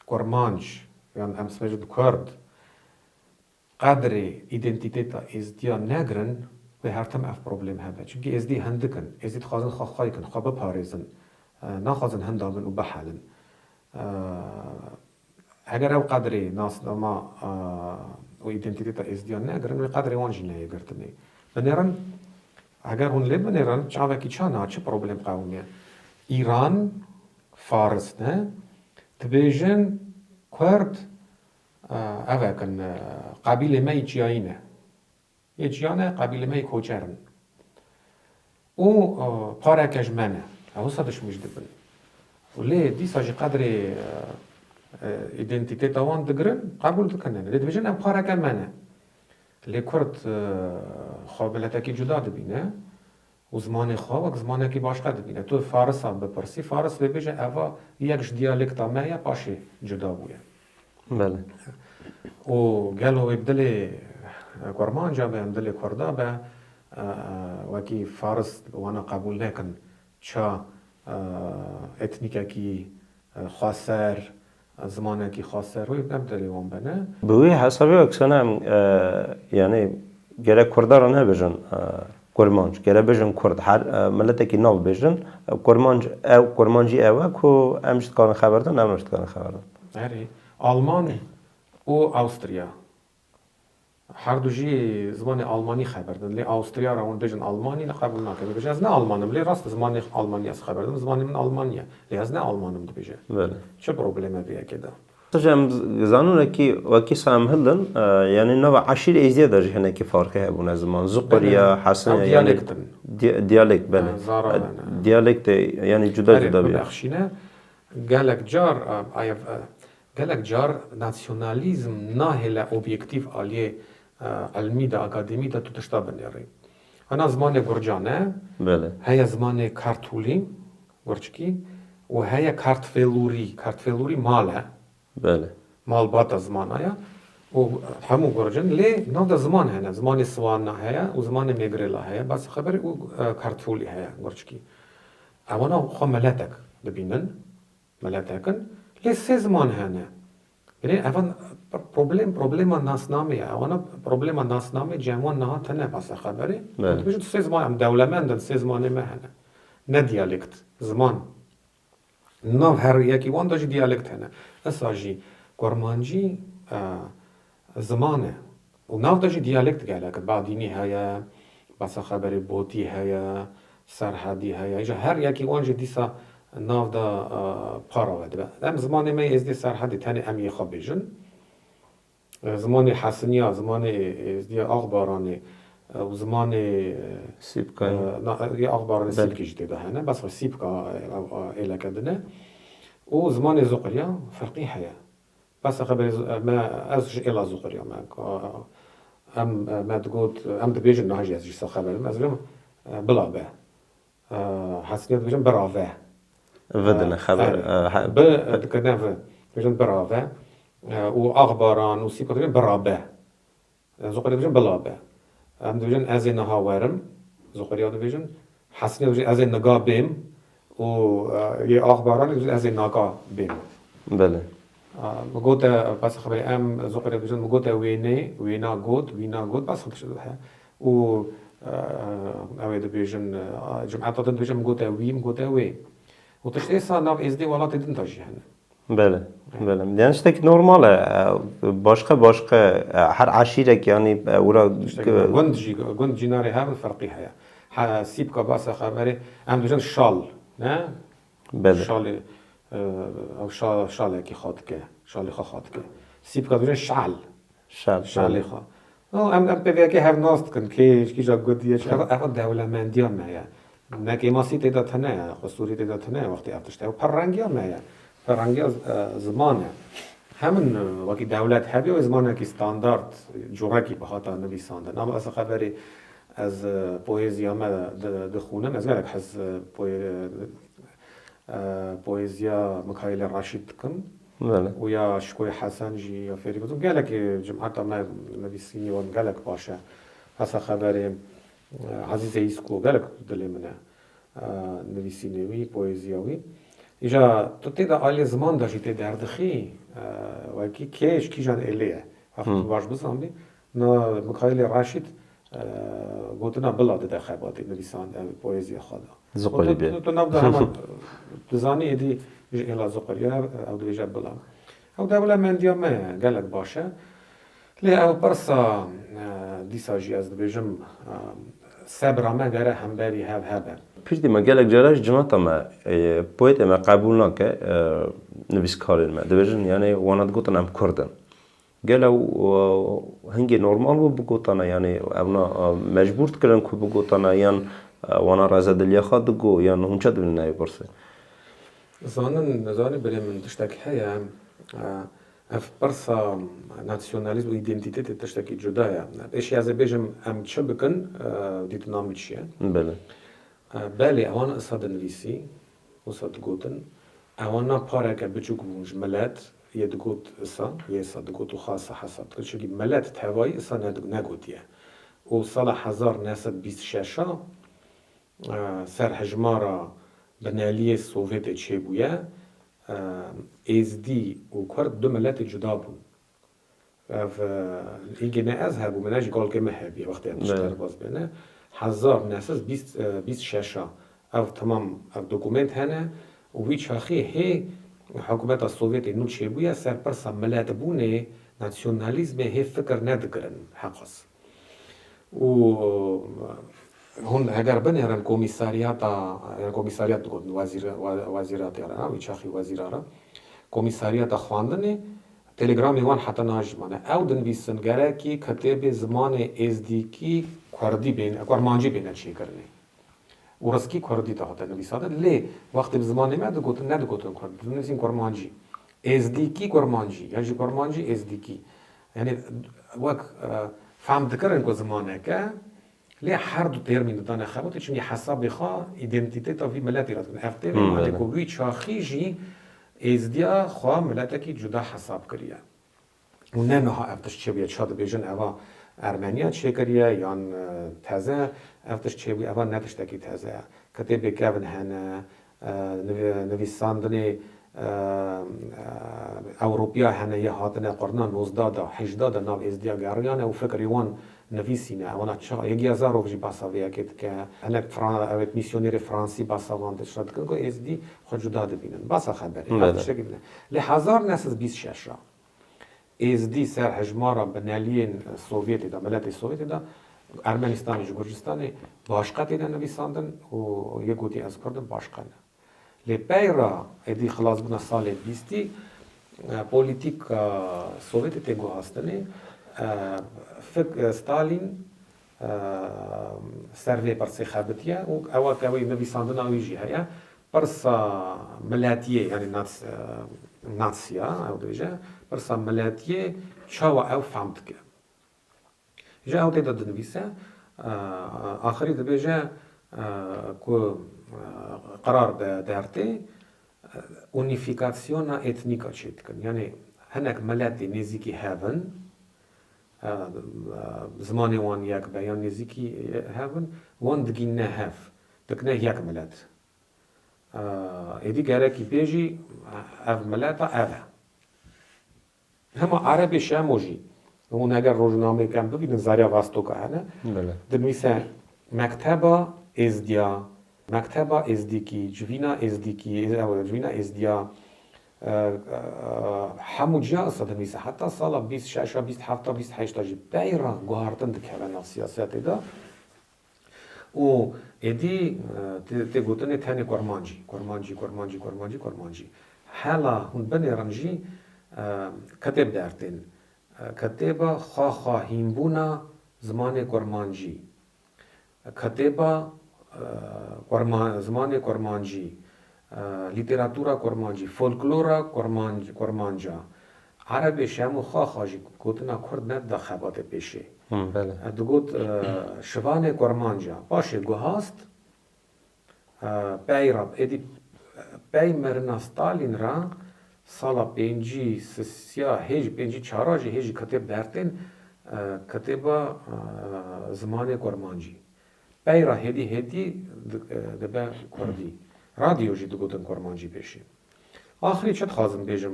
كورمانج يعني أمس مجد كرد قدر إيدنتيتيتا إزديا نجرن به هر تم اف بروبلم هذا چونكي ازدي هندكن ازدي خازن خايكن خاب باريزن ناخذن هندابن وبحالن اگر او قدري ناس ما و إيدنتيتيتا إزديا نجرن و قدري وانجينا يگرتني بنيرن اگر هون لب بنيرن چاوكي چانا چه بروبلم قوميه إيران فارس نه تبيجن كرد اوكن قبيله ما يجياينه يجيانه قبيله ما يكوچرن او پارکش منه او صدش مجد بن ولی دیسا جی قدر ایدنتیتیتا وان دگرن قبول دکنن لی دبیجن ام پارک منه لی کرد خابلتا کی جدا دبینه و زمان خواه و زمان کی باشقه دبینه تو فارس هم بپرسی فارس ببیجه اوا یکش دیالکتا مایه پاشه جدا بویه بله و گلو ابدلی كورمان جابه امدلي كوردا به وكي فارس وانا قبول نكن شا اتنيكا كي خاسر زمانه كي خاسر ويبدلي وان بنه بوي حسابي اكسنا يعني جرا كردار نه بجن كورمانج جرا بجن كرد هر ملتكي نو بجن كورمانج او كورمانجي او كو امشت كان خبردن امشت كان خبردن هري الماني و اوستريا هر دو جی زمان آلمانی خبر دادن لی آستریا را اون بجن آلمانی نقبول نکنه بجن از نه آلمانم لی راست زمان آلمانی از خبر دادن زمان من آلمانیه لی از نه آلمانم دو بجن بله چه پروبلمه بیه کده تجمع زانون کی وکی سام هلن يعني نوع عشير ازياد درجه هناك فرق هبون زمان زقريا حسن يعني ديالكت بله ديالكت يعني جدا جدا بيه بخشینه گلک جار گلک جار ناسیونالیزم ناهله اوبیکتیو علیه علمی دا اکادمی دا تو تشتا بنیاری انا زمان گرجانه بله هیا زمان کارتولی گرچکی و هیا کارتفلوری ماله بله مال باتا زمان هیا و همو گرجن لی نو دا زمان هنه زمان سوان هیا و زمان میگریلا هیا بس خبری و کارتفولی هیا گرچکی اوانا خو ملتک دبینن ملتکن لی سه زمان هنه یعنی اول پروبلم ناسنامه اوانا پروبلم ناسنامه جوان نه تنه بس خبری بجد سه زمان هم دولمندن سه زمان ما هنه نه دیالکت زمان نه هر یکی وان داشت دیالکت هنه اساجی کرمانجی زمانه و نه داشت دیالکت گلک بعدینی هیا بس خبری بوتی هیا سرحدی هیا ایجا هر یکی وان جدیسا ناو دا پارا وده ام زمان ما ازدی سرحدی تنی امی خواب بیجن زمان حسنیا زمان ازدی آغبارانی و زمان سیبکای یه آغبارانی سیبکی جدیده هنه بس سیبکا ایلا کدنه و زمان زقریا فرقی هیا بس خبر ما ازش ایلا زقریا ما ام ما تقول ام دبیجن نهاجی ازش خبر ما ازلم بلا به حسنیا دبیجن براوه ودنا خبر بكنافة بيجن برافة وأخباران وسيبك بيجن برابة زقريا بيجن بلابة هم بيجن أزين هاورم زقريا بيجن حسنيا بيجن أزين نجا بيم و يه أخباران بيجن أزين نجا بيم بله مقوتا بس خبري أم زقريا بيجن مقوتا وينا جود بس خبرش ده و أويد بيجن جمعة بيجن مقوتا وي وتشتري ناف ازدی ولات دنتاجی هن. بله بله. یعنی شتک نرماله باشقه هر عشیره که یعنی ورا گند جناری هم فرقی هیا. سیب که باس خبری هم دوچن شال نه؟ بله. او شال کی خود که شالی خود که سیب که دوچن شالی خو. هم به که هر ناست کن که جا گودیه چه افاد دولمندی هم هیا. نکی ماسی تیدا تنه خصوصی تیدا تنه وقتی افتشته و پررنگی هم نه پررنگی از زمانه همون وقتی دولت هبی و زمانه کی استاندارد جورکی به خاطر نویسنده نام از خبری از پویزیا ما دخونه از گلک حس پویزیا مکایل راشد کن و یا شکوی حسن جی یا فری بودم گلک جمعت ما نویسینی و گلک باشه از خبری عزیز ایسکو گلک دلی منه نویسینوی پویزیاوی إجا تتدا على زمان داشي تدا أردخي وكي كيش كيجان إليه وقت باش بزامبي نا مخايل راشد قلتنا بلا تدا خباتي نبيسان بويزيا خدا زقلي بيه تو نبدا هما تزاني إدي إلا زقلي أو دي جاب بلا أو دولة من ديا ما قالك باشا لي أو برسا ديسا جي از دبيجم صبر ما قرا هم بري هذا پشتی ما گلک جراش جنات ما پویت ما قبول نکه نویسکارین ما دبیجن یعنی وانات گوتن ام کردن گلو هنگی نورمال بگوتن یعنی اونا مجبور کردن که بگوتن یعنی وانا رازه دلیا خاد گو یعنی هم چه دبین نای برسه زانن بري من تشتكي حياة اف برسا ناسيوناليزم وايدنتيتي تشتكي جدايا ايش يا بيجم ام تشبكن ديت نامتشي بله بالي اوانا اصاد نفيسي وصاد قوتن اوانا بارك بچوك ملات يدقوت اسا يسا دقوت وخاصة حسب تشكي ملات تهواي اسا نقوتيا وصلا 1926 سر حجمارا بناليه السوفيتي تشيبويا ازدي وكرد دو ملات جدا بون إيجينا أذهب ومناجي قال كما هابي وقتها تشتغل باز بينا 1926 أو تمام أو دوكومنت هنا ويش أخي هي حكومة السوفيتي نو تشيبويا سر برسا ملات بوني ناسيوناليزم هي فكر ندقرن حقص و هون هجر بني رن كوميساريات تقول وزيرات يرى ويشاخي وزيرارا كوميساريات خواندني تليجرامي وان حتى ناج مانا او دنویسن گره کی کتاب زمان ازدیکی کردی بین کرمانجی بین چی کرنی ورسکی کردی تا حتی نویساده لی وقتی زمان ما دگوتن ندگوتن کرد دنویسین کرمانجی ازدیکی کرمانجی یعنی کرمانجی ازدیکی یعنی وقت فهم دکرن کو زمانه که لی هر دو ترمین دانه خبوتی چون حساب خوا ایدنتیتی تا وی ملتی را کن افته وی مالی کو وی چاخیجی ازدیا خواه ملتکی جدا حساب کریه و نه نها افتش چه بیاد شاد بیجن اوا ارمنیا چه کریه یان تازه افتش چه بیاد اوا نتش تکی تازه کتب کهون هنه نویساندنی اوروپیا هنه یه هاتنه قرنان 19 دا 18 دا ناو ازدیا گریانه و فکر یوان نویسینه اونا چه یکی هزار رو بجی باساویه که هنه اوت میسیونیر فرانسی باساوان تشرد کن که ازدی خود جدا دبینن باسا خبره افتش تکی بینه لی 1926 ازدی سر حجمارا بنالین سوویتی دا ملت سوویتی دا ارمنستان و گرجستان باشقتی دا نویساندن و یه گوتی از کردن باشقانه لی پیرا ادی خلاص بنا سال 20 پولیتیک سوویتی تگو هستنی ستالین سروی پرسی خابتیه و اوا کوي نویساندن اویجی هیا پرسا ملاتیه یعنی ناتسیا او دیجا پرسا ملاتیه چاوا او فهمت که جا او تیدا دنویسه آخری دبیجا کو قرار دارته اونیفیکاسیون اتنیکا چیت کن یعنی هنک ملاتی نزیکی هاون زمانی وان یک بیان نزیکی هاون وان دگی نه هف دکنه یک ملت ایدی گره کی بیجی اف ملاتا اوه هما عربی شاموجی اون اگر روزنامه کم ببینن زاریا واستوکا هنه دنویسه مکتبا ازدیا مکتبا ازدیکی جوینا ازدیکی جوینا ازدیا همو جا اصلا دنویسه حتی سالا 26 27 28 جی بیرا گوهارتن دکهونا سیاست دا و ایدی تگوتنی تانی کرمانجی حالا هون بنی رنجی کتب دارتین کتبا خواهیم بونا زمان کرمانجی کتبا زمان کرمانجی لیتراتورا کرمانجی فولکلورا کرمانجا عربی شامو خواهی گوتنا کرد ند دا خبات پیشه دگوت شوان کرمانجا باشه گوهاست پی راب ایدی پی مرنا ستالین را سالا پینجی سیا هیچ پینجی چاراجی هیچ کتب دارتین کتبا زمان کرمانجی پی را هدی دبا کردی رادیو جی دگوتن کرمانجی پیشی آخری چه خازم بیجم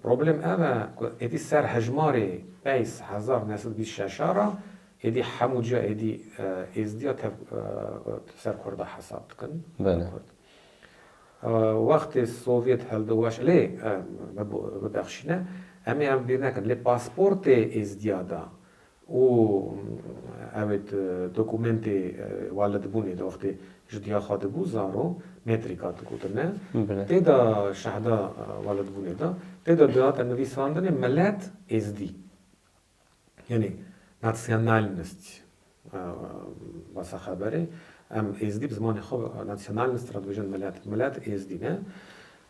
پروبلم اوه ادی سر هجماری 20926 را ادی هموجا ادی ازدیا سر کرده حساب کن بله. وقت سوویت هل دواش لی ببخشینه امی هم بیر نکن لی پاسپورت ازدیادا و اوید دوکومنت والد بونه دا وقتی جدیا خاطر بو زارو متریکات کتنه بله. تیدا شهدا والد بونه دا تیدا دات نویساندن ملت ازدی یعنی ناسیونالنست واسه خبره ام ازدی بزمان خوب ناسیونالنست را دویجن ملت ازدی نه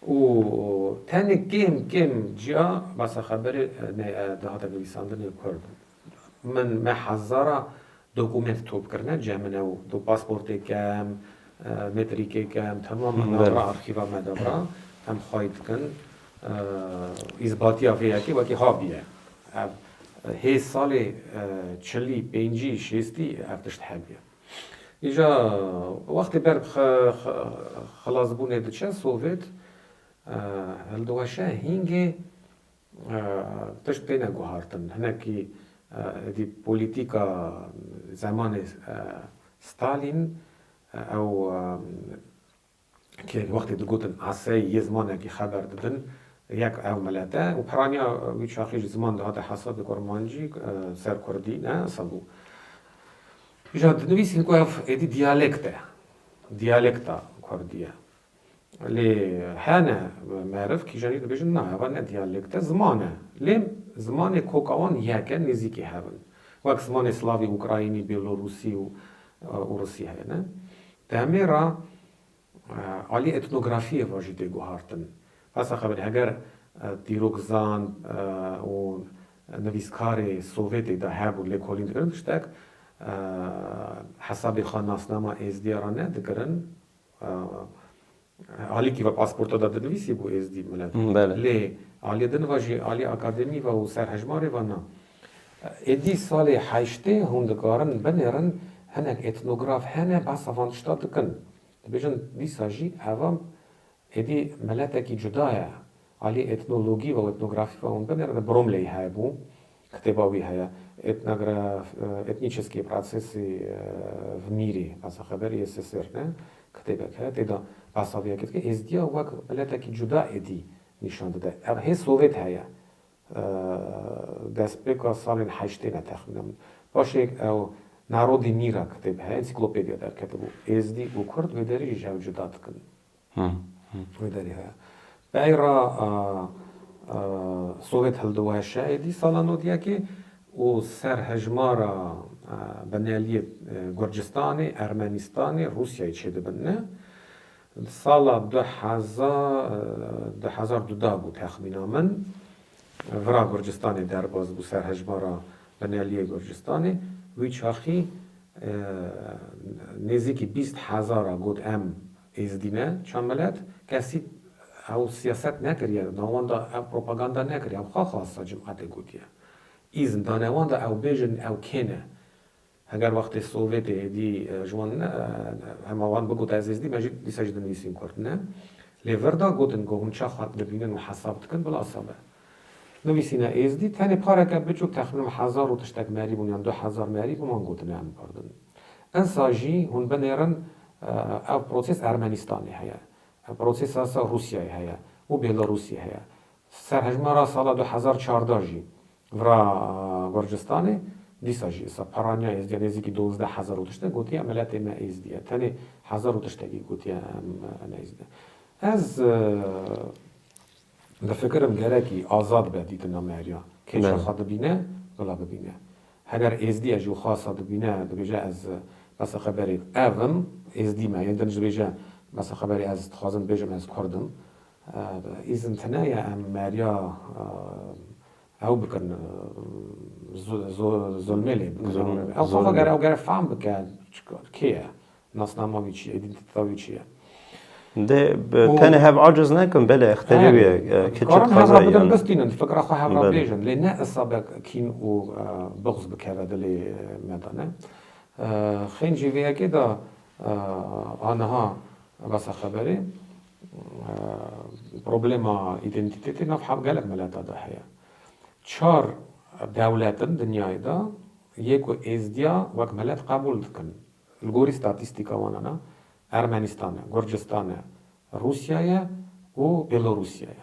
و تاني كم جا بس خبر دهات نویساندن کرد من محذرة دوكومنت توب کرنه جامنه دو پاسپورت کم متریک کم تمام نورا ارخیوا مدبرا هم خواهید کن اثباتی افیه که وکی هابیه هی سال چلی پنجی شستی افتشت حبیه ایجا وقتی بر خلاص بونه دچه سوویت هل دوشه هینگه تشت بینه گوهارتن هنکی دی پولیتیکا زمان ستالین او که وقتی دگوتن عصای یه زمانه که خبر دادن یک او ملته و پرانیا ویچ آخیش زمان ده حساب کرمانجی سر کردی نه سالو ایجا نویسی که ایدی دیالکتا کردیه لی هنه معرف کی جانید بیشتر نه هوا دیالکت زمانه لیم زمان کوکاوان یکه نزدیکی هستن وقت زمان اسلاوی اوکراینی بیلاروسی و روسی هست نه تعمیرا علی اتنوگرافی واجد گوهارتن پس خبر اگر دیروگزان و نویسکار سوویتی ده هبود لکولین دکرن دشتک حساب خاناسنامه ازدیارانه دکرن علی کی و پاسپورت داده نویسی بو ازدی ملت بله. لی علی دن واجی علی اکادمی و سرهجماری و نه ادی سال هشته هندکارن بنرن هنگ اتنوگراف هنه بس افانشتاد کن بیشتر دیساجی اوام ادی ملت کی جدایه علی اتنولوژی و اتنوگرافی و اون بنرن بروملی های بو كتابوي هيا этнические процессы в мире بس خبر СССР نه كتابك هيا تدا بساوية كده ازديا وق بلدك جدا ادي نشان داده او هي سوویت هيا دست بکا سال هشته نتخمینم باشه او نارودی میرا کتاب هيا انسیکلوپدیا در کتابو ازدی و کرد و داری جو جدا کن و داری هيا بیرا سوویت هل دوه شاهدی سالانو دیا که و سر هجمارا بنیالی گرجستانی، ارمنستانی، روسیای چیده بنه سال 2012 بود تخمینا من ورا گرجستانی در باز بود سر هجمارا بنیالی گرجستانی ویچ آخی نزدیکی 20,000 گود ام ازدینه چند ملت کسی او سیاست نکریه نواندا او پروپاگاندا نکریه او خاصا جمعت گودیه ایزن دانواندا او بیجن او کنه اگر وقت سوویت دی جوان هموان بگوت از ازدی مجید دیساج دنویسین کرد نه لیوردا گوتن گوهن چه خواهد ببینن و حساب تکن بلا اصابه نویسینه ازدی تنی پاره که بچوک تخمینم 1000 و تشتک مری بونیم 2000 مری بمان گوتن هم کردن انساجی هون بنیرن او پروسیس ارمنستانی هیا پروسیس اسا روسیای هیا و بیلاروسی هیا سرهجمارا سال 2014 جی ورا گرجستانی دیساجی اسا پرانیا ازدی نزدیکی 12,000 و تشتک گوتی عملیات ما ازدیه تنی 1000 و تشتکی گوتی ام ازدی از دفکرم گرکی آزاد بدید نامریا که چه خواهد بینه ولا ببینه اگر ازدی اجو خاصه بینه دویجه از بس خبری اوم ازدی ما یعنی دویجه بس خبری از خواهدم بیجم از کردم ایزن تنایا ام مریا او بکن ظلملی بکن او خواهد او گر فهم بکن کیه ناسنامه چیه ایدنتیتا چیه ده تاني هاب عجز نكم بلا اختلوية كتشت خزايا بدل بس تينن فكرة خو هاب بيجن لأن أصابك كين و بغز بكذا دلي مدانة خين جيبيا كده أنا ها بس خبری پروبلما ایدنتیتی نف حب گلک ملت دا هیا چار دولت دنیای دا یک و ازدیا وک ملت قبول کن الگوری ستاتیستیکا وانا ارمنستان گرجستان روسیای و بلاروسیای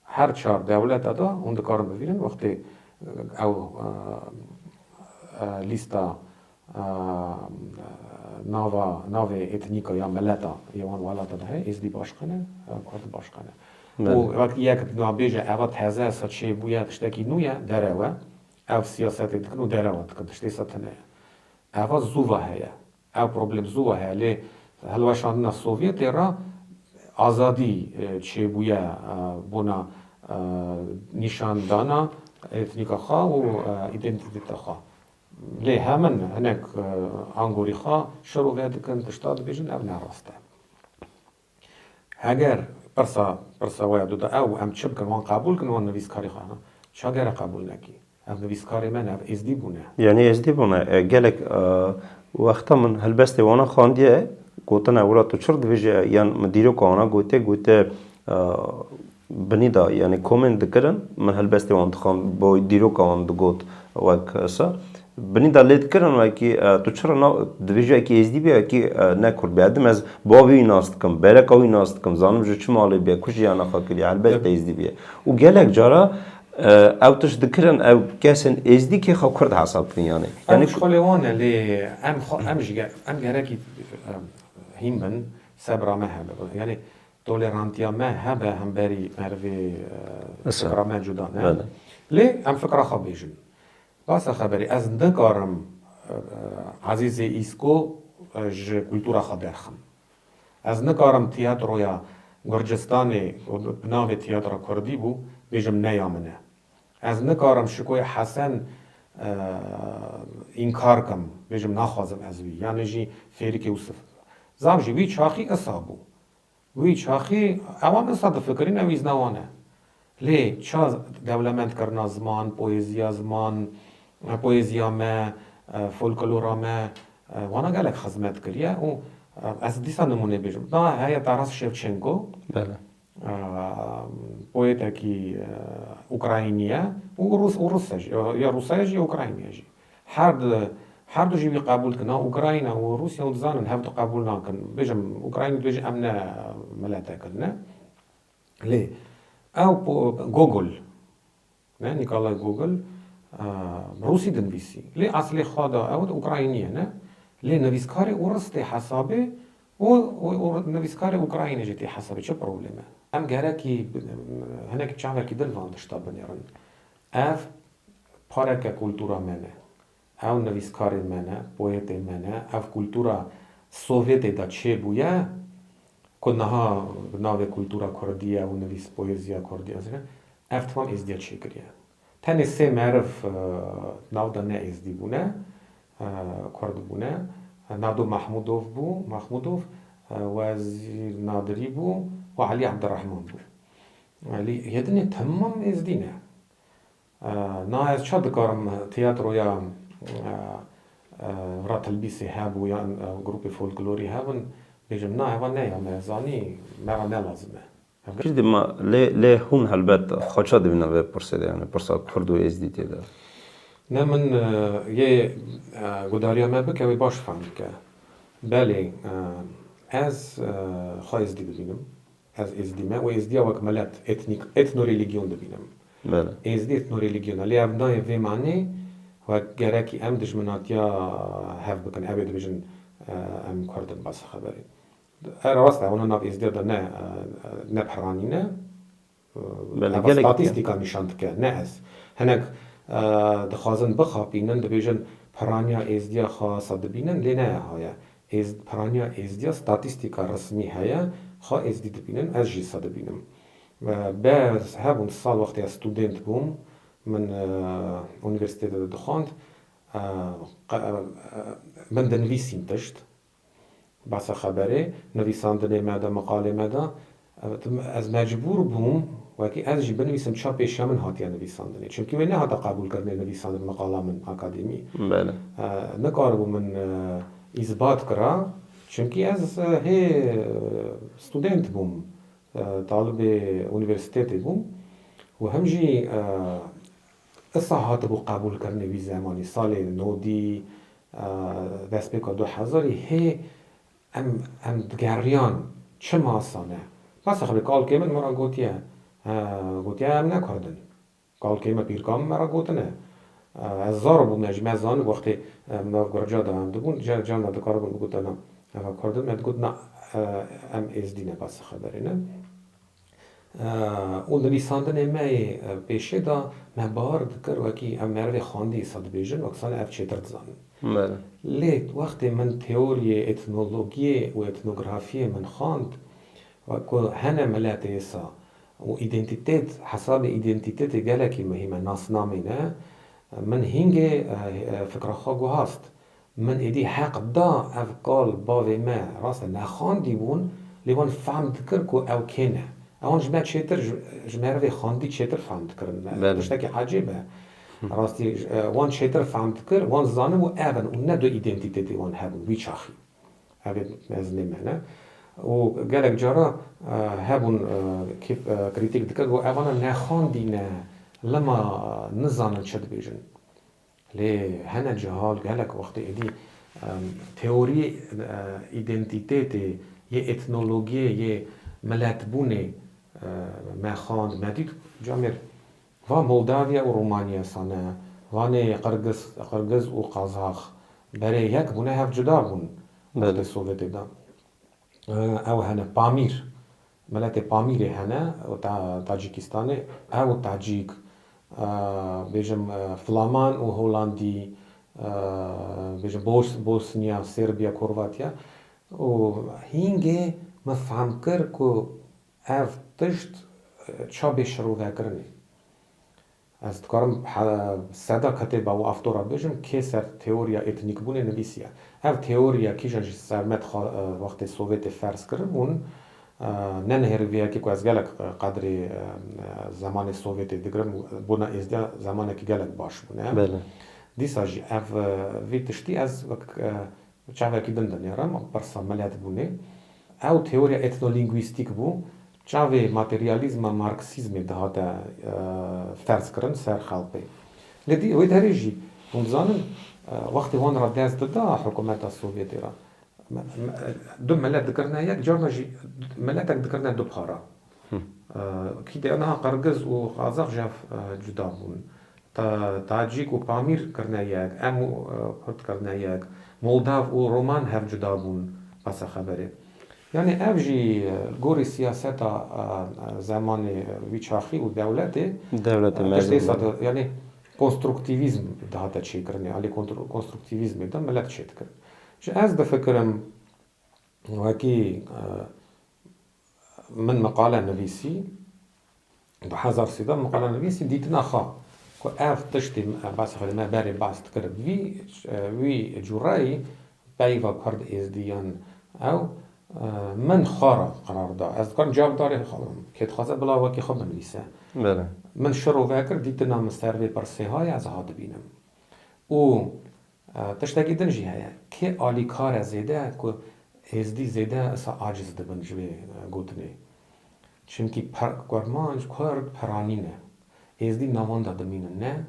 هر چهار دولت دا اون دکارم ببینن وقتی او لیستا ناوی اتنیکا یا ملتا یوان والاتا ده ازدی باشکنه کرد باشکنه و وقتی یک نابیجه اوا تازه سا چه بویا تشتکی نویا دروه او سیاستی دکنو دروه دکن تشتی ستنه اوا زوه هیا او پروبلم زوه هیا لی هلوشاندن سوویت را آزادی چه بویا بونا نشان دانا اتنیکا خواه و ایدنتیتا خواه لی همین هنک آنگوری خواه شروع دکن تشتاد بیجن او نراسته اگر پرسا ویا دو دا او ام چه بکن وان قبول کن وان نویسکاری خواه چه اگر قبول نکی او نویسکاری من او ازدی بونه یعنی ازدی بونه گلک وقتا من هلبستی وانا خواندیه گوتن اورا تو چرد ویجه یعنی مدیرو کوانا گوته بنیدا یعنی کومنت دکرن من هلبستی وان تخوام با دیرو کوان دگوت وک سا بنیدا لید کرن وکی تو چرا نا دویجه کی ازدی بیا کی نکرد بیادم از باوی ناست کم برکاوی ناست کم زانم جو چه مالی بیا کجی انا خاکلی البته ازدی بیا و گلک جارا او تش دکرن او کسن ازدی که خا کرد حساب کن یعنی ام شخولیوانه لی ام گرکی هین بن سبرا مهبه یعنی تولرانتیا ما هبه هم بری مروی فکر ما جدا نه لی ام فکر خواب بیشن بس خبری از نکارم عزیز ایسکو ج کلتورا خدرخم از نکارم تئاترویا گرجستانی و ناو تئاتر کردی بو بیشم نیامنه از نکارم شکوی حسن اینکار کم بیشم نخوازم ازوی یعنی جی فریک یوسف زامجی وی چاخی اصابو وی چاخی اوام اصاد فکرین اویز نوانه لی چا دولمنت کرنا زمان پویزیا ما فولکلورا ما وانا گلک خدمت کریه و از دیسا نمونه بیجم نه هیا تاراس شevchenko بله poeta ki Ukrainiye و روسج یا روسج یا اوکراینیجی هر دو جیبی قبول کنه اوکراین و روسیه و زانن هفت قبول نکن بیجم اوکراین بیج امن ملته کنه لی او گوگل نه نیکولای گوگل روسی دنویسی لی اصلی خدا او اوکراینیه نه لی نویسکار اورسته حسابه و نویسکار اوکراینی جتی حسابه چه پروبلمه ام گره کی هنک چاوه کی دل واندشتا بنیرن اف پارک کلتورا منه او نویسکار منه پویت منه اف کلتورا سوویت دا چه بویا کنها ناو کلتورا کردیه و نویس پویزیا کردیه اف تمام ازدیا چه کریه تنی سه معرف ناو دا نه ازدی بونه کرد بونه نادو محمودوف وزیر نادری بو و علی عبدالرحمن بو علی یدنی تمام ازدینه نا از چه دکارم تئاتر یا رات البیسی هبو یا گروپ فولکلوری هبن بیجم نه هوا نه یا مزانی مرا نلازمه کردی ما لی هون هلبت خواچه دوینا به پرسیده یعنی پرسا کردو ازدی تیده نه من یه گوداریا ما بکوی باش فهم که بله از خواه ازدی ببینم از ازدی ما و ازدی وک ملت اتنو ریلیگیون ببینم بله ازدی اتنو ریلیگیون لی ابنای وی معنی و گرکی ام دشمناتیا هف بکن ابید بیجن ام کردن بس خبری راسته اونو ناف ازدی دا نه پرانینه بله و ستاتیستیکا نشاند که نه از هنک دخوازن بخوابینن دبیجن پرانیا ازدیا خاصه دبینن لی نه هایا پرانیا ازدیا ستاتیستیکا رسمی هیا خواه ازدی دبینن از جیسا دبینم بعد هبون سال وقتی استودنت بوم من اونیورسیته دخواند من دنویسیم تشت بس خبره نویساندنه ماده مقاله ماده از مجبور بوم وکی از جی بنویسم چا پیشا من هاتیا نویساندنه چونکه من نه هاتا قبول کرده نویساندن مقاله من اکادمی بله نکار بو من اثبات کرا چونکی از هی ستودنت بوم طالب universitet بوم و همجی اصلاحات بو قبول کرنه وی زمانی سال نودی دست بکا 2000 هی ام دگریان چه ماسانه بس خبر کال که من مرا گوتیه هم نکردن کال که من پیرکام مرا گوتنه از زار بوم نجمه زان وقتی گرجا دارم دبون جان دکار بون گوتنم کردن من گوت نه ام از دینه بس خبری نه اون لیساندن می پیشه دا مبارد کر وکی ام مرد خواندی صد بیجن وقتان اف چطر زانن بله لیت وقتی من تئوری اتنولوژی و اتنوگرافی من خواند و که هنه ملت ایسا و ایدنتیتت حساب ایدنتیتت گلکی مهمه ناسنامی نه من هنگ فکر خواگو هست من ایدی حق دا اف قال باوی ما راست نخواندی بون لیوان فهمد کر که او کنه اون جمع چطر جمع خواندی چطر فهمد کرن تشتاکی عجیبه راستی وان چطر فهمد کر وان زانه و اون و نه دو ایدنتیتی وان هبون وی چاخی هبید از نمیانه و گلک جارا هبون کریتیک دکر و اوانا نخواندی نه لما نزانن چد بیجن لی هنه جهال گلک وقتی ایدی تئوری ایدنتیتی یه اتنولوژی یه ملت بونه ما خواند مدید جامر و مولداویا و رومانیا سانه وانه قرقز و قازاخ برای یک بونه هف جدا بون وقت سوویت دا او هنه پامیر ملت پامیر هنه و تاجیکستان او تاجیک بیجم فلامان و هولندی بیجم بوسنیا سربیا کرواتیا و هینگه ما فهم کر که اف تشت چا بشرو ذاکرنی از دکارم صدا کتبه و افتورا بجم که سر تئوریا اتنیک بونه نویسیه اف تئوریا کیشان سرمت وقت سوویت فرض کرمون نه نهرویه که از گلک قدر زمان سوویت دیگرم بونه ازدیا زمان که گلک باش بونه بله دیساجی اف ویتشتی از چاوه کی دندن یارم پرسا ملیت بونه او تئوریا اتنولینگویستیک بو چاوه ماتریالیزم مارکسیزم دهات فرض کرن سر خلقی لدی وی دریجی اون زانن وقتی وان را دست دا حکومت سوویتی را دو ملت ذكرنا یک جارنا جی ملتك ذكرنا دو بخارا كده أنا قرقز وقازاق جاف جدا بون تاجيك وبامير كرنا ياك أمو هرت كرنا ياك مولداف ورومان هف جدا بون بس خبره يعني أفجي جوري سياسة زمان ويشاخي ودولته دولة يعني konstruktivizm دهاتا چی کرنی علی konstruktivizm ده ملت چیت کرد چه از دفکرم وکی من مقاله نویسی 2013 مقاله نویسی دیتنا خوا که اف تشتی بس خیلی ما بری باست کرد وی جورایی بیوا کرد از دیان او من خارا قرار دا از کار جواب داره که خواست بلا وکی خوب نویسه بله من شروع وکر دیتنا مستروی پرسه های از هاد بینم او تشتگی دنجی هیا که آلی کار زیده که ازدی زیده اصا عاجز دبن جوی گوتنه چونکی گرمانج کرد پرانینه ازدی نوان دادمینه نه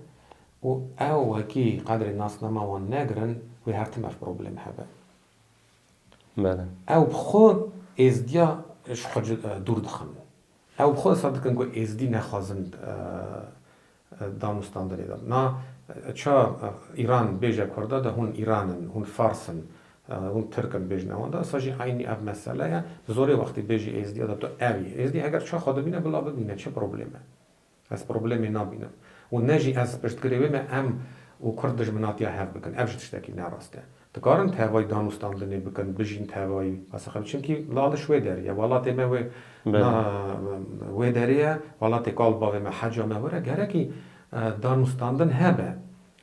او وکی قدر ناس نماوان نگرن و هر تمف پروبلم هبه بله او بخود ازدیا خود دور دخن او بخود صدقن که ازدی نخوازند دانستان داری داد نه چا ایران بیجه کرده ده هون ایرانن هون فارسن هون ترکن بیج نوانده ساجی عینی اب مسئله زوری وقتی بیجی ازدی داد تو اوی ازدی اگر چا خود بینه بلا ببینه چه پروبلمه از پروبلمی نبینم و نجی از پشتگیری و ام و کردش مناطیا هف بکن افش تشتکی نراسته تکارن تهوای دانستان دنی بکن بجین تهوای بس خب چونکی لالش وی داری والا تیمه وی داری والا تکال باوی ما حجا مهوره گره کی دانستاندن هبه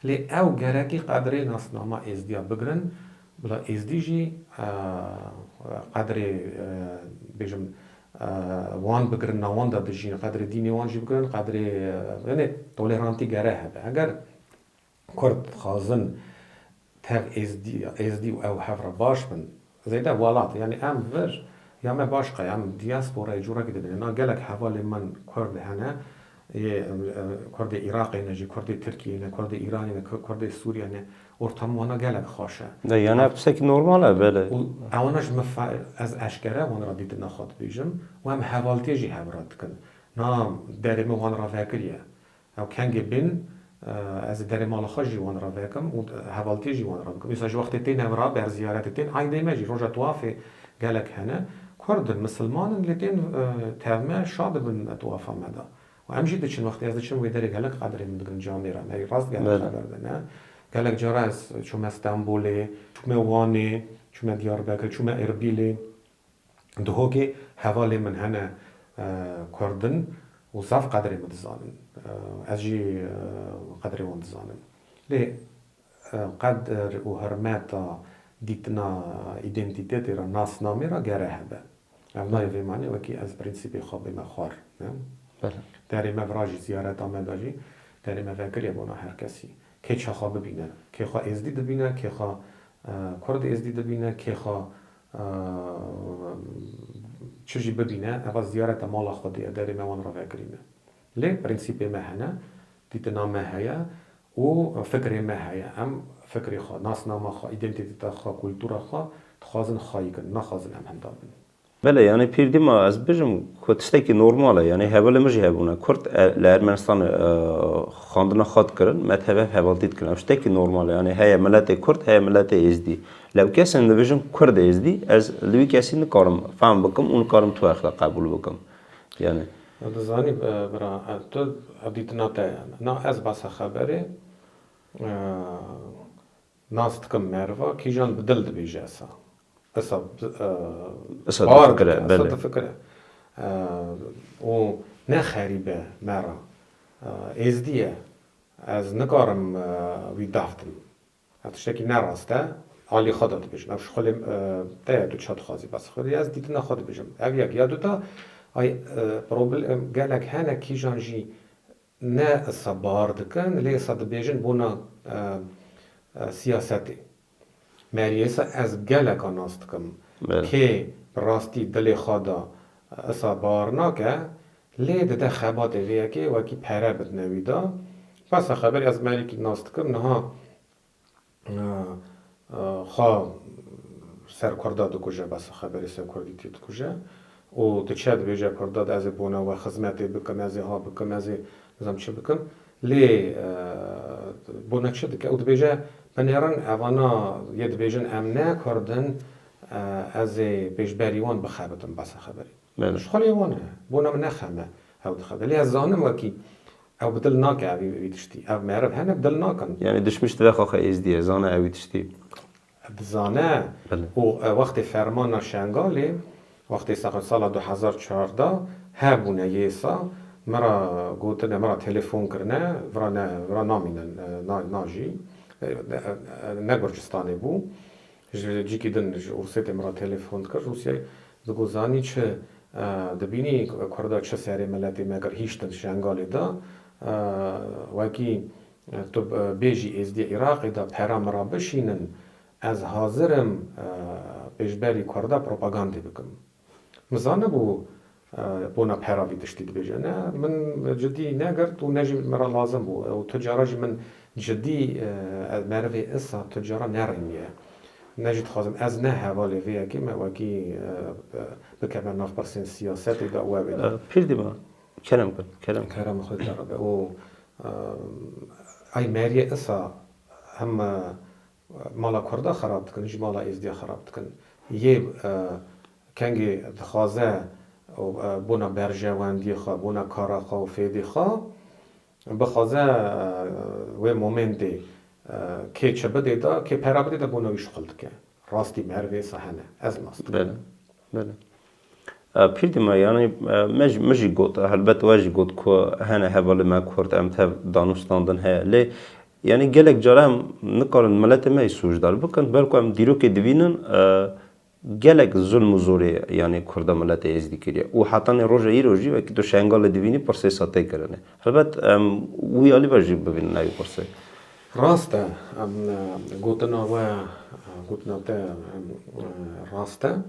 لی او گره کی قدری ناسنامه ازدیا بگرن بلا ازدیجی قدری بیجم وان بگرن نوان داده جین قدر دینی وان جی بگرن قدر یعنی تولرانتی گره هبه اگر کرد خازن تاق ازدی و او هفر باش بن زيدا ولات يعني ام فر يا ما باشقه ام دياسبورا جورا كده انا قالك حوالي من كرد هنا كرد عراقي نجي كرد تركي نه كرد ایرانی نه كرد سوريا نه ortam وانا قالك خاشه ده يعني بسك نورماله بله اوانش از اشکره وان را دید نخواد بیجم و هم حوالتی جی هبراد کن نام درمه وان را فکریه او کنگ بین از درمه آلخا جی وان را فکم و حوالتی جی وان را بکم مثلا وقتی تین هبرا بر زیارت تین عیده مجی روژا توافی گلک هنه کرد مسلمان اللي تین تهمه شاد بن توافا مدا و همجی دچن وقتی از دچن ویدری گلک قدری من دکن جامعه را نه راست گلک خبر ده نه گلک جارا از چوم استانبولی چوم وانی چوم دیاربکر چوم اربیلی دهوگی حوالی من هنه کردن و صاف قدری مدزانن از جی قدری مدزانن لی قدر و هرمتا دیتنا ایدنتیتی را ناس نامی را گره هبه اونای ویمانی وکی از پرینسیپی خوابی مخوار داری مفراجی زیارت آمده جی داری مفکری بونا هر کسی که چه خواه ببینه که خواه ازدی ببینه که خواه کرد ازدی ببینه که خواه چجی ببینه اول زیارت مال خودی داری موان را فکرینه لی پرینسیپی مهنه دیتنا مهیا و فکری مهیا هم فکری خواه ناس نام خواه ایدنتیتی خواه کلتور خواه تخوازن خواهی کن نخوازن هم هندابن بله يعني بيردي ما از بجم كتستكي نورماله يعني هبل مجي هبونا كرت لأرمنستان خاندنا خاد كرن مذهبه هبلتيت كرن اشتكي نورماله يعني هي ملاتي كرت هي ملاتي ازدي لو كاسن دبجم كرد ازدي از لوي كاسين نقارم فهم بكم ونقارم تو اخلاق قبول بكم يعني دزانی برا تو ابدیتنا تا نه از بس خبره ناست کم مروا کی جان بدل دبیجه اسا اسا فكرة بله فكرة و نه خریبه مرا ازدیه از نکارم وی دافتم هتشتکی نراسته عالی خودت بشم افش خالی تا دو چات خازی بس خودی از دیت نخواد بشم اگر یا دو تا ای پروبلم گلک هنه کی جانجی نه صبار دکن لی صد بیجن بونا سیاستی مریسا از گلک آناست کم که راستی دل خدا صبار نکه لی ده خبات ویه که وکی پره بد نویدا پس خبری از مریکی ناست کم نها خواه سرکرده دو کجا بس خبری سرکردی تید کجا و دچاد بیجا کرداد از بونا و خدمتی بکم از ها بکم از نظام چه بکم لی بونا چه دکه او بیجا بنیران اوانا ید بیجن امنه کردن از بیش بریوان بخابتم بس خبری مش خالی وانه بونا من نخمه او دخل لی از زانم وکی او بدل ناکه اوی ویدشتی او معرف هنه بدل ناکن يعني دشمش تبخ خا ازدي زانه اوي تشتي بزانه و وقت فرمان شنگالی وقتی سال 2014 هبونه یسا مرا گوتنه مرا تلفن کرنه ورا نامینن ناجی نگرجستانی بو جی کی دن روسیت مرا تلفن کرد روسیه دگوزانی چه دبینی کرده چه سری ملتی مگر هیچتن شنگالی دا وکی تو بیجی از دی عراقی دا پیرام را بشینن از حاضرم بیشبری کرده پروپاگاندی بکم مزانه بو بونا پیراوی دشتید بیجه نه من جدی نگرد و نجی مرا لازم بو و تجاراج من جدی مروی اصا تجارا نرمیه نجید خواستم از نه حوالی ویه که موکی بکمن ناف برسین سیاستی دا اوه بیده بيردي ما كلام خود داره و ای مریه اصا هم مالا کرده خراب کن جی مالا ازدیا خراب کن یه کنگی دخوازه بونا برجواندی خواه بونا کارا خواه و فیدی خواه بخوازه و مومنتی که چه بده دا که پیرا بده دا بونا ویش خلد که راستی مروی سحنه از ماست بله بله بيردي ما يعني مجي قوت هلبت واجي قوت كو هنا هبل ما كورت ام تاv دانوستاندن هي لي يعني جالك جرام نقارن ملت ما يسوج دار بكن بالكو ام ديرو كي دبينن جالك ظلم زوري يعني كردا ملت ازدي كريا و حتى روجا يروجي وكي تو شانغال دبيني پرسي ساتي کرنه هلبت وي علي واجي ببين ناي پرسي راسته ام گوتنا و گوتنا ته راسته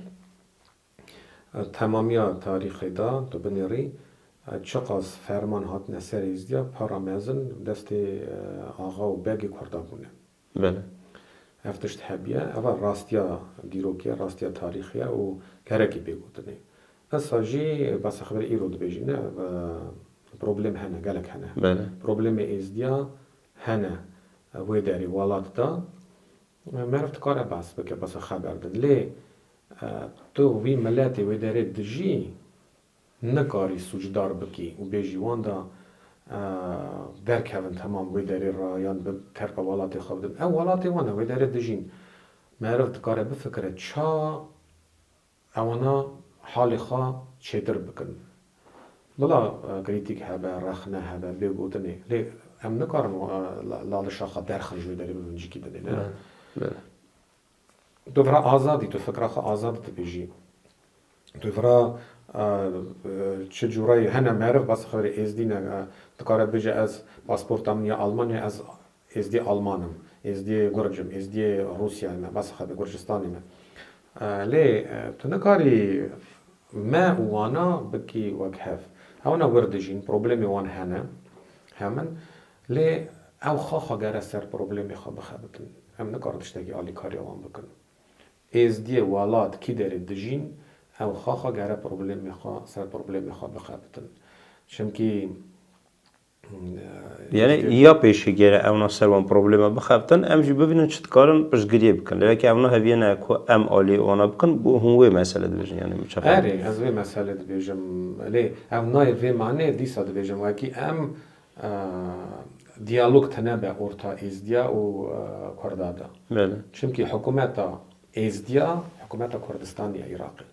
تمامی تاریخی دا تو بنیری چقاس فرمان هات نسر ازدیا پارامزن دست آقا و بگی کرده بونه بله افتشت حبیه اول راستیا دیروکیه راستیا تاریخیه و کرکی بگوتنی اساجی بس خبر ایرود بیجینه پروبلم هنه گلک هنه بله پروبلم ازدیا هنه وی داری والات دا مرفت کاره بس بکه بس خبر دن لی تو وی ملاتی وی داری دجی نکاری سوجدار بکی و بیجی واندا درک هفن تمام وی داری رایان به طرف والاتی خواب دن او والاتی وانا وی داری دجین مرفت کاره بفکره چا اوانا حالی خواه چیتر بکن بلا کریتیک هبه رخنه هبه بگوتنی لی ام نکارم لال شاخه درخن جوی داری ببینجی کی دنی نه بله تو فرا آزادی تو فکر خو آزاد تبیجی تو فرا چه جورایی هنه معرف بس خبر ازدی نه تکاره بجه از پاسپورتم یا آلمانیا از ازدی آلمانم ازدی گرجم ازدی روسیا نه بس خبر گرجستانی نه لی تو نکاری ما وانا بکی وکهف هاونا وردجین پروبلمی وان هنه همن لی او خواخا گره سر پروبلمی خواه بخبتن هم نکاردش تاگی آلی کاری وان بکن ازدی والات کی داره دجین او خواخا گره پروبلمی خواه سر پروبلمی خواه بخبتن چونکی یعنی یا پیشی گره اونا سروان پروبلم بخفتن ام جی ببینن چت کارن پشگیری بکن لیکن اونا هویه نه کو ام آلی وانا بکن بو هنوی مسئله دویجن یعنی مچفر اری از وی مسئله دبیجم لی او نای وی معنی دیسا دبیجم وکی ام دیالوگ تنبه ارتا ازدیا و کردادا بله چونکی حکومت ازدیا حکومت کردستانی عراقی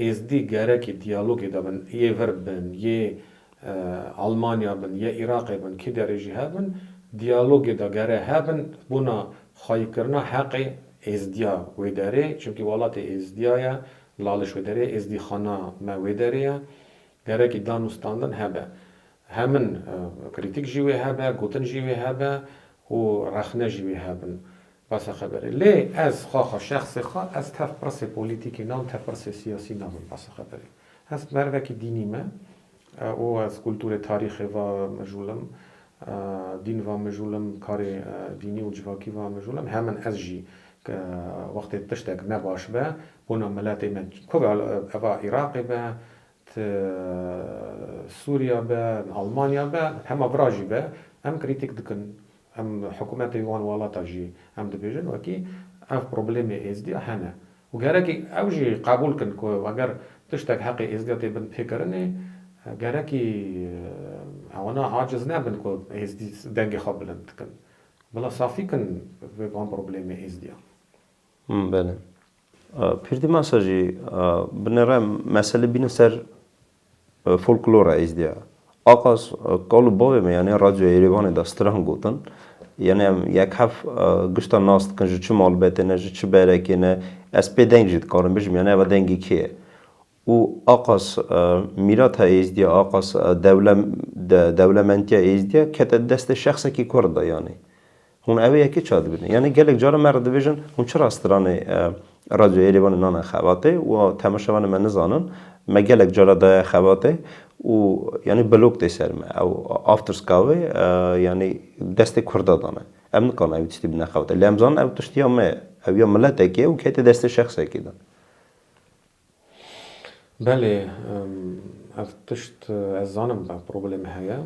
ازدی گره که دیالوگی دابن یه ورد بن یه آلمانیا بن یه عراقی بن کی درجی هبن دیالوگی دا گره هبن بونا خواهی کرنا حق ازدیا ویداره چونکی ولات ازدیایا لالش ویداره ازدی خانا ما ویداره گره که دانستاندن هبه همن کریتیک جیوی هبه گوتن جیوی هبه و رخنه جیوی هبن بس خبره لی از خواه شخص خواه از تف پرس پولیتیکی نام تف پرس سیاسی نام بس خبره هست مروه که دینی ما او از کلتور تاریخی و مجولم دین و مجولم کار دینی و جواکی و مجولم همن از جی که وقتی تشتک نباش به بونا ملاتی من کوه اوا عراقی به سوریا به آلمانیا به همه براجی به هم کریتیک دکن هم حکومت ایوان والاتا جی هم دبیجن وکی اف پروبلم ازدی هنه و گره که او جی قبول کن که اگر تشتک حق ازدی تبن فکرنه گره که اوانا عاجز نبن که ازدی دنگ خواب بلند کن بلا صافی کن وان پروبلم ازدی بله پیرتی ماساجی بنره مسئله بین سر فولکلور ازدیا آقاس کالو باوی می یعنی رادیو ایریوان داستران گوتن یعنی یک هف گشتا ناست کنج چه مال بتنه چه برکینه از پی دنگجید کارم بجم یعنی و دنگی کیه و آقاس میرات ازدیا آقاس دولمنتی ازدیا که دست شخصی کی کرده یعنی هون اوه یکی چاد بینه یعنی گلک جارا مرد بیشن هون چرا استرانه رادیو ایریوان نان خواته و تماشاوان من نزانن ما گلک جارا دا خواته و یعنی بلوک تیسرم او آفترس کاوه یعنی دست کرده دانه ام نکان اوی تشتی بنا خواته لیمزان او تشتی هم اوی ملت اکیه و که دست شخص اکی دان بله افتشت از زانم با پروبلم هیا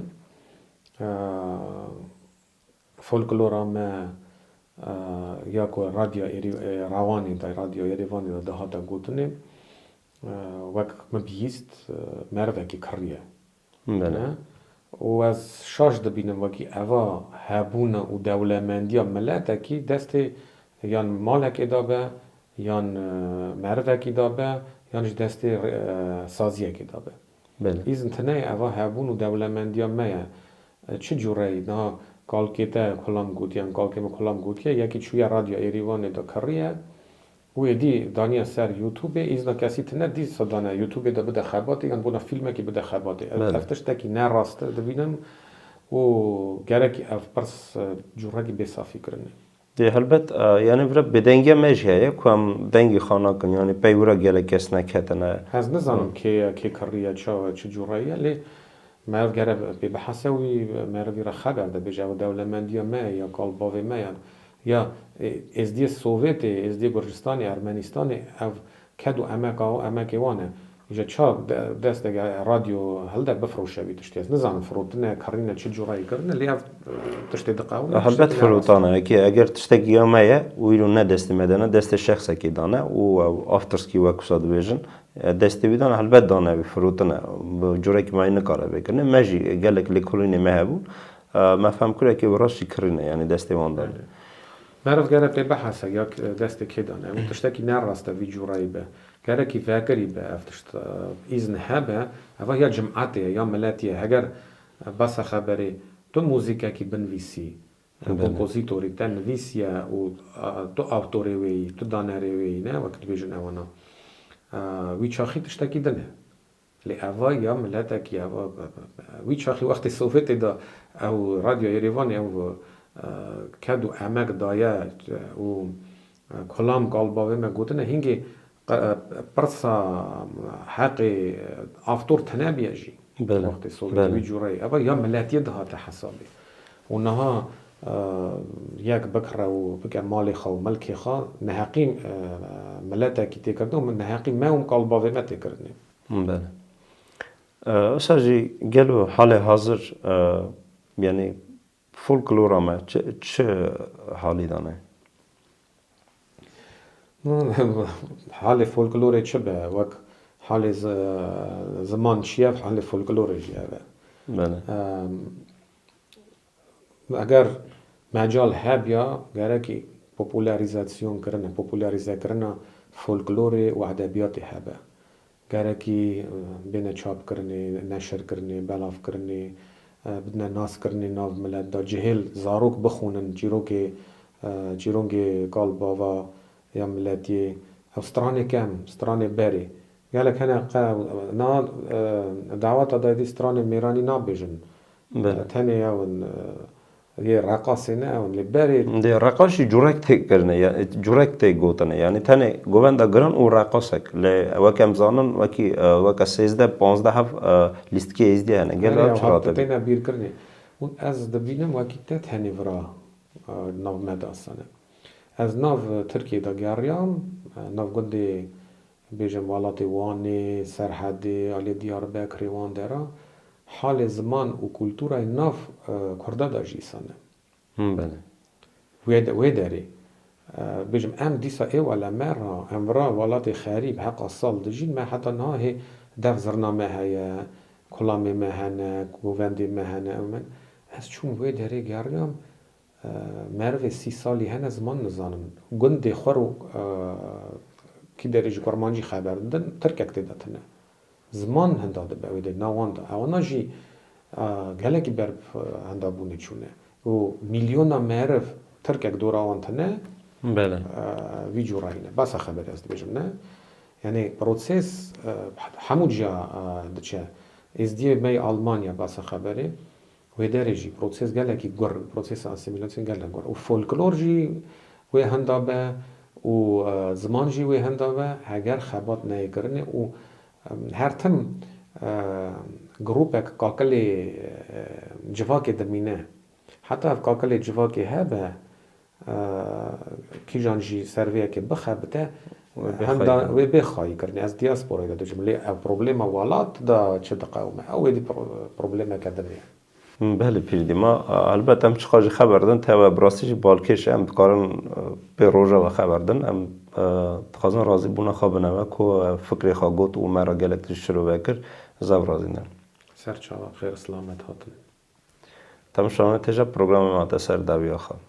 فولکلورا ما یا کو رادیو روانی دا رادیو ایریوانی دا هاتا گوتنه وک مبیست مرد کی کریه بله و از شاش دبینم وکی اوا هبونا و دولمندیا ملت کی دست یان مالک ادابه یان مرد کی دابه یانش دست سازیه کی دابه بله ایزن تنه اوا هبون و دولمندیا میا چه جوری نا کالکیتا کلام گوتیان کالکیم کلام گوتیه یکی چویا رادیو ایریوان دا کریه و دی دانیا سر یوتیوب ایزنا کسی تنه دی صدانه یوتیوب دا بده خباتی یان بونا فیلمه کی بده خباتی افتش تکی نه راسته دبینم و گرکی اف پرس جورکی بسافی کرنه. دی هلبت یعنی برای بدنگی میشه کم دنگی خانه کن یعنی پیورا گله کس نکتنه. هز نزانم که کریه چه جوراییه لی مرد گره به بحثه وی مرد را خبر ده بجا و دولمندی ما یا قلباوی ما یا ازدی سوویت ازدی گرجستان ارمنستان او کدو امکه وانه ایجا چا دست دیگه رادیو هلده بفروشه بیتشتی از نزانم فروتنه کارینه چه جورایی کرنه لی اف تشتی دقاونه هلبت فروتانه که اگر تشتگی مایه ویلو نه دستی مدنه دست شخص کی دانه و آفترسکی و کساد بیشن دستی بیدانه هلبت دانه بی فروتنه جوری که مای نکاره بکنه ماجی گلک لیکولینی مهبو ما فهم کنه که وراشی کرینه یعنی دستی وان داره. مرد گره به بحثه یا دست کی دانه و تشتکی نراسته وی جورایی به گره کی فکری به افتشت ایزن هبه اوه یا جمعاته یا ملاتیه اگر بس خبری تو موزیکا کی بنویسی کمپوزیتوری تنویسیه و تو آوتوری وی تو دانری وی نه وقت بیشن اوانا وی چاخی تشتکی دنه لی اوه یا ملاتا کی اوه وی چاخی وقتی سوفیت دا او رادیو ایریوانی او کدو امک دایه و کلام قلباوی ما گوتنه هنگی پرسا حق آفتور تنابیه جی وقتی سوفیت وی جورایی اوه یا ملاتیه ده تا حسابی اونها یک بکره و بکر مالی خو و ملکی خو نهاقی ملاتا کی تکرده و نهاقی ما هم قلباوی ما تکرده. بله. اساجی گلو حال حاضر یعنی فولکلور ما چه حالی دانه؟ حال فولکلور چه به وقت حال زمان چیه حال فولکلور چیه به. بله. اگر مجال هبیا گره کی پوپولاریزاسیون کرنه پوپولاریزه کرنه فولکلور و ادبیات هبه گره کی بین چاپ کرنه نشر کرنه بلاف کرنه بدنا ناس کرنه ناو ملت دا جهل زاروک بخونن جیرونگ قلباوا یا ملتی او سترانه کم سترانه بری گله کنه نا دعوت دادی سترانه میرانی نابیجن تنه یا یه رقاصی نه اون لبری دی رقاصی جورک تکرنه یا جورک تگوتنه یعنی تنه گوند گران او رقاصک ل وکم زانن وکی وک 13 15 هف لیست کی از دی نه گله چرات تنه بیر کرنه اون از دبینم وکی تنه ورا ناو مداسنه از ناو ترکیه دا گریام ناو گندی بیجم والات وانی سرحدی علی دیاربکر وان درا حال زمان و کلتورای ناف کرده داشتی سانه. بله. وی داری. بجم ام دیسا ولا مرة ام را ولات خریب حق الصال دجین ما حتی نه دف زرنامه های کلامی مهنه گووندی مهنه من از چون وی داری گریم مرو 30 سالی هن زمان نزانم گندی خورو کی دریج کرمانجی خبر دن ترکک دادتنه. زمان هنداده باویده نوانده اوانا جی گلکی بر هندابونه چونه و میلیونا معرف ترکک دورا وانتنه بله وی جورایینه بس خبری است بیشم نه یعنی پروسس همون جا دچه از دی می آلمانیا بس خبری و درجی پروسس گلکی گر پروسس اسیمیلاسیون گلک گر و فولکلور جی و هندابه و زمان جی و هندابه اگر خبات نیکرنه و هر تم گروپک کاکلی جواکی دمینه حتی اف کاکلی جواکی هبه کی جانجی سرویه که بخبته هندا و بخوای کرنی از دیاسپورا داده جمله پروبلم والات دا چه دقاومه او دی پروبلم کدنیه. بله پیردی ما البته هم چخواجی خبر دن تا براستی بالکش هم کارن به روژا و خبر دن هم تخوازن راضی بونه خواب نوه که فکری خواه گوت و مرا گلک شروع بکر زو راضی نن سرچاوا خیر سلامت هاتن تمشانه تجا پروگرام ما تسر دوی آخواه